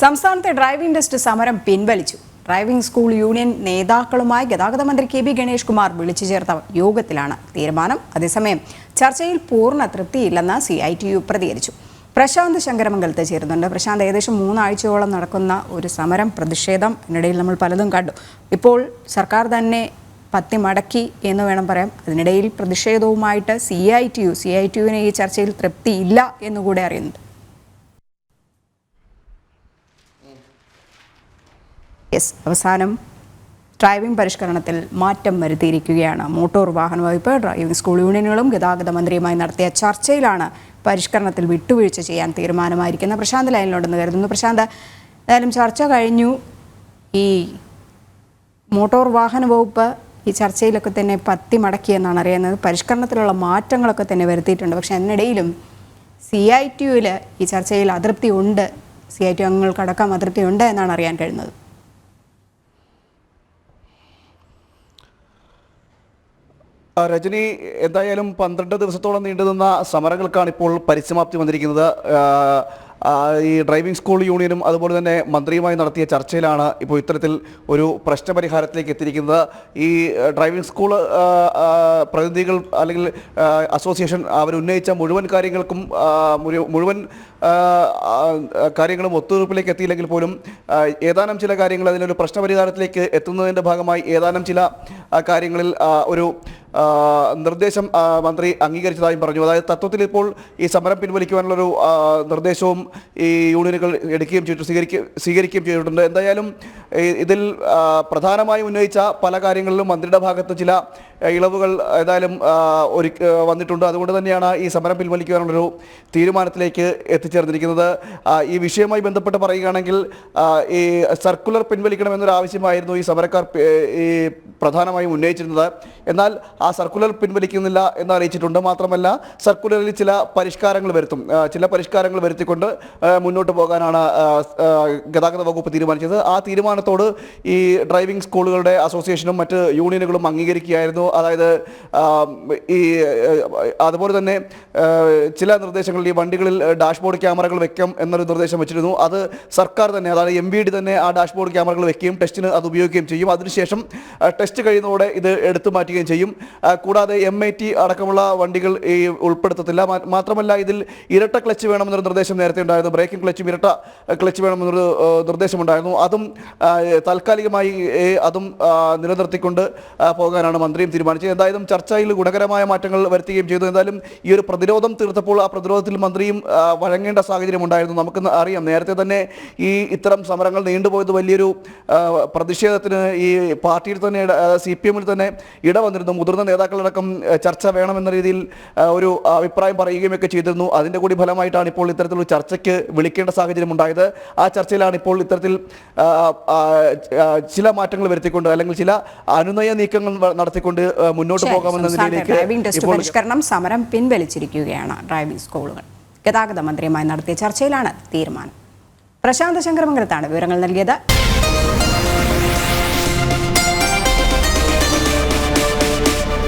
സംസ്ഥാനത്തെ driving test സമരം പിൻവലിച്ചു. ഡ്രൈവിംഗ് സ്കൂൾ യൂണിയൻ നേതാക്കളുമായി ഗതാഗത മന്ത്രി കെ ബി ഗണേഷ് കുമാർ വിളിച്ചു ചേർത്ത യോഗത്തിലാണ് തീരുമാനം. അതേസമയം ചർച്ചയിൽ പൂർണ്ണ തൃപ്തിയില്ലെന്ന് CITU പ്രതികരിച്ചു. പ്രശാന്ത് ശങ്കരമംഗലത്ത് ചേരുന്നുണ്ട്. പ്രശാന്ത്, ഏകദേശം 3 ആഴ്ചയോളം നടക്കുന്ന ഒരു സമരം, പ്രതിഷേധം, ഇതിനിടയിൽ നമ്മൾ പലതും കണ്ടു. ഇപ്പോൾ സർക്കാർ തന്നെ പത്തി മടക്കി എന്ന് വേണം പറയാം. അതിനിടയിൽ പ്രതിഷേധവുമായിട്ട് CITUവിന് ഈ ചർച്ചയിൽ തൃപ്തിയില്ല എന്നുകൂടെ അറിയുന്നുണ്ട്. അവസാനം ഡ്രൈവിംഗ് പരിഷ്കരണത്തിൽ മാറ്റം വരുത്തിയിരിക്കുകയാണ്. മോട്ടോർ വാഹന വകുപ്പ്, ഡ്രൈവിംഗ് സ്കൂൾ യൂണിയനുകളും ഗതാഗത മന്ത്രിയുമായി നടത്തിയ ചർച്ചയിലാണ് പരിഷ്കരണത്തിൽ വിട്ടുവീഴ്ച ചെയ്യാൻ തീരുമാനമായിരിക്കുന്നത്. പ്രശാന്ത് ലൈനിലുണ്ടെന്ന് കരുതുന്നു. പ്രശാന്ത്, ഏതായാലും ചർച്ച കഴിഞ്ഞു. ഈ മോട്ടോർ വാഹന വകുപ്പ് ഈ ചർച്ചയിലൊക്കെ തന്നെ പത്തി മടക്കിയെന്നാണ് അറിയുന്നത്. പരിഷ്കരണത്തിലുള്ള മാറ്റങ്ങളൊക്കെ തന്നെ വരുത്തിയിട്ടുണ്ട്. പക്ഷേ അതിനിടയിലും CITUവിൽ ഈ ചർച്ചയിൽ അതൃപ്തി ഉണ്ട്, CITU അംഗങ്ങൾക്കടക്കം അതൃപ്തി ഉണ്ട് എന്നാണ് അറിയാൻ കഴിയുന്നത്. രജനി, എന്തായാലും 12 ദിവസത്തോളം നീണ്ടുനിന്ന സമരങ്ങൾക്കാണ് ഇപ്പോൾ പരിസമാപ്തി വന്നിരിക്കുന്നത്. ഈ ഡ്രൈവിംഗ് സ്കൂൾ യൂണിയനും അതുപോലെ തന്നെ മന്ത്രിയുമായി നടത്തിയ ചർച്ചയിലാണ് ഇപ്പോൾ ഇത്തരത്തിൽ ഒരു പ്രശ്നപരിഹാരത്തിലേക്ക് എത്തിയിരിക്കുന്നത്. ഈ ഡ്രൈവിംഗ് സ്കൂൾ പ്രതിനിധികൾ അല്ലെങ്കിൽ അസോസിയേഷൻ അവരുന്നയിച്ച മുഴുവൻ കാര്യങ്ങളും ഒത്തുതീർപ്പിലേക്ക് എത്തിയില്ലെങ്കിൽ പോലും ഏതാനും ചില കാര്യങ്ങൾ അതിനൊരു പ്രശ്നപരിഹാരത്തിലേക്ക് എത്തുന്നതിൻ്റെ ഭാഗമായി ഏതാനും ചില കാര്യങ്ങളിൽ ഒരു നിർദ്ദേശം മന്ത്രി അംഗീകരിച്ചതായും പറഞ്ഞു. അതായത് തത്വത്തിൽ ഇപ്പോൾ ഈ സമരം പിൻവലിക്കുവാനുള്ളൊരു നിർദ്ദേശവും ഈ യൂണിയനുകൾ എടുക്കുകയും സ്വീകരിക്കുകയും ചെയ്തിട്ടുണ്ട്. എന്തായാലും ഇതിൽ പ്രധാനമായും ഉന്നയിച്ച പല കാര്യങ്ങളിലും മന്ത്രിയുടെ ഭാഗത്ത് ചില ഇളവുകൾ ഏതായാലും വന്നിട്ടുണ്ട്. അതുകൊണ്ട് തന്നെയാണ് ഈ സമരം പിൻവലിക്കുവാനുള്ളൊരു തീരുമാനത്തിലേക്ക് എത്തിച്ചേർന്നിരിക്കുന്നത്. ഈ വിഷയവുമായി ബന്ധപ്പെട്ട് പറയുകയാണെങ്കിൽ ഈ സർക്കുലർ പിൻവലിക്കണമെന്നൊരു ആവശ്യമായിരുന്നു ഈ സമരക്കാർ ഈ പ്രധാനമായും ഉന്നയിച്ചിരുന്നത്. എന്നാൽ ആ സർക്കുലർ പിൻവലിക്കുന്നില്ല എന്ന് അറിയിച്ചിട്ടുണ്ട്. മാത്രമല്ല, സർക്കുലറിൽ ചില പരിഷ്കാരങ്ങൾ വരുത്തിക്കൊണ്ട് മുന്നോട്ട് പോകാനാണ് ഗതാഗത വകുപ്പ് തീരുമാനിച്ചത്. ആ തീരുമാനത്തോട് ഈ ഡ്രൈവിംഗ് സ്കൂളുകളുടെ അസോസിയേഷനും മറ്റ് യൂണിയനുകളും അംഗീകരിക്കുകയായിരുന്നു. അതായത് അതുപോലെ തന്നെ ചില നിർദ്ദേശങ്ങളിൽ ഈ വണ്ടികളിൽ ഡാഷ്ബോർഡ് ക്യാമറകൾ വെക്കാം എന്നൊരു നിർദ്ദേശം വെച്ചിരുന്നു. അത് സർക്കാർ തന്നെ, അതായത് MVD തന്നെ ആ ഡാഷ്ബോർഡ് ക്യാമറകൾ വെക്കുകയും ടെസ്റ്റിന് അത് ഉപയോഗിക്കുകയും ചെയ്യും. അതിനുശേഷം ടെസ്റ്റ് കഴിയുന്നതോടെ ഇത് എടുത്തു മാറ്റുകയും ചെയ്യും. കൂടാതെ MIT അടക്കമുള്ള വണ്ടികൾ ഈ ഉൾപ്പെടുത്തത്തില്ല. മാത്രമല്ല, ഇതിൽ ഇരട്ട ക്ലച്ച് വേണമെന്നൊരു നിർദ്ദേശം നേരത്തെ ഉണ്ടായിരുന്നു. ബ്രേക്കിംഗ് ക്ലച്ചും ഇരട്ട ക്ലച്ച് വേണമെന്നൊരു നിർദ്ദേശമുണ്ടായിരുന്നു. അതും താൽക്കാലികമായി നിലനിർത്തിക്കൊണ്ട് പോകാനാണ് മന്ത്രിയും തീരുമാനിച്ചത്. എന്തായാലും ചർച്ചയിൽ ഗുണകരമായ മാറ്റങ്ങൾ വരുത്തുകയും ചെയ്തു. എന്തായാലും ഈ ഒരു പ്രതിരോധം തീർത്തപ്പോൾ ആ പ്രതിരോധത്തിൽ മന്ത്രിയും വഴങ്ങേണ്ട സാഹചര്യം ഉണ്ടായിരുന്നു. നമുക്ക് അറിയാം, നേരത്തെ തന്നെ ഇത്തരം സമരങ്ങൾ നീണ്ടുപോയത് വലിയൊരു പ്രതിഷേധത്തിന് ഈ പാർട്ടിയിൽ തന്നെ CPM-ൽ തന്നെ ഇടവന്നിരുന്നു. മുതിർന്ന നേതാക്കളടക്കം ചർച്ച വേണമെന്ന രീതിയിൽ ഒരു അഭിപ്രായം പറയുകയൊക്കെ ചെയ്തിരുന്നു. അതിൻ്റെ കൂടി ഫലമായിട്ടാണ് ഇപ്പോൾ ഇത്തരത്തിലുള്ള ചർച്ചയ്ക്ക് വിളിക്കേണ്ട സാഹചര്യം ഉണ്ടായത്. ആ ചർച്ചയിലാണ് ഇപ്പോൾ ഇത്തരത്തിൽ ചില മാറ്റങ്ങൾ വരുത്തിക്കൊണ്ട് അല്ലെങ്കിൽ ചില അനുനയ നീക്കങ്ങൾ നടത്തിക്കൊണ്ട് മുന്നോട്ട് പോകാമെന്ന നിലയിലേക്ക് ഡ്രൈവിംഗ് ടെസ്റ്റ് പരിഷ്കരണം സമരം പിൻവലിച്ചിരിക്കുകയാണ് ഡ്രൈവിംഗ് സ്കൂളുകൾ. ഗതാഗത മന്ത്രിയുമായി നടത്തിയ ചർച്ചയിലാണ് തീരുമാനം. പ്രശാന്ത് ശങ്കരമംഗലത്താണ് വിവരങ്ങൾ നൽകിയത്.